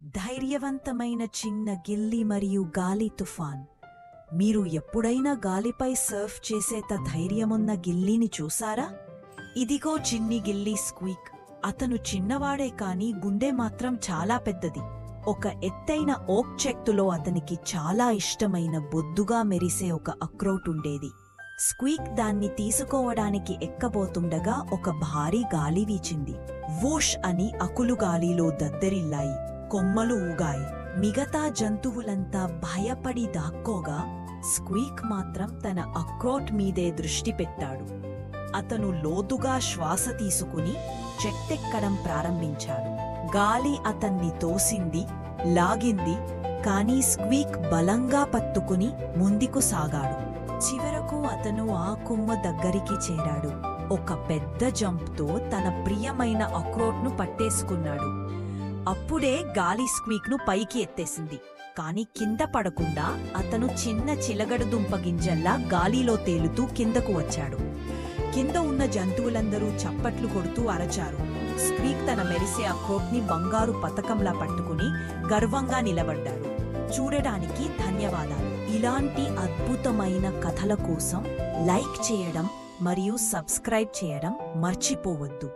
ధైర్యవంతమైన చిన్న గిల్లి మరియు గాలి తుఫాన్. మీరు ఎప్పుడైనా గాలిపై సర్ఫ్ చేసేంత ధైర్యమున్న గిల్లీని చూసారా? ఇదిగో చిన్ని గిల్లీ స్క్వీక్. అతను చిన్నవాడే కాని గుండె మాత్రం చాలా పెద్దది. ఒక ఎత్తైన ఓక్ చెట్టులో అతనికి చాలా ఇష్టమైన బొద్దుగా మెరిసే ఒక అక్రోట్ ఉండేది. స్క్వీక్ దాన్ని తీసుకోవడానికి ఎక్కబోతుండగా ఒక భారీ గాలి వీచింది. వోష్ అని అకులు గాలిలో దద్దరిల్లాయి, కొమ్మలు ఊగాయి. మిగతా జంతువులంతా భయపడి దాక్కోగా స్క్వీక్ మాత్రం తన అక్రోట్ మీదే దృష్టి పెట్టాడు. అతను లోతుగా శ్వాస తీసుకుని చెట్టెక్కడం ప్రారంభించాడు. గాలి అతన్ని తోసింది, లాగింది, కానీ స్క్వీక్ బలంగా పట్టుకుని ముందుకు సాగాడు. చివరకు అతను ఆ కొమ్మ దగ్గరికి చేరాడు. ఒక పెద్ద జంప్తో తన ప్రియమైన అక్రోట్ను పట్టేసుకున్నాడు. అప్పుడే గాలి స్క్వీక్ను పైకి ఎత్తేసింది. కాని కింద పడకుండా అతను చిన్న చిలగడదుంప గింజల్లా గాలిలో తేలుతూ కిందకు వచ్చాడు. కింద ఉన్న జంతువులందరూ చప్పట్లు కొడుతూ అరచారు. స్క్వీక్ తన మెరిసే అక్రోట్ని బంగారు పతకంలా పట్టుకుని గర్వంగా నిలబడ్డాడు. చూడడానికి ధన్యవాదాలు. ఇలాంటి అద్భుతమైన కథల కోసం లైక్ చేయడం మరియు సబ్స్క్రైబ్ చేయడం మర్చిపోవద్దు.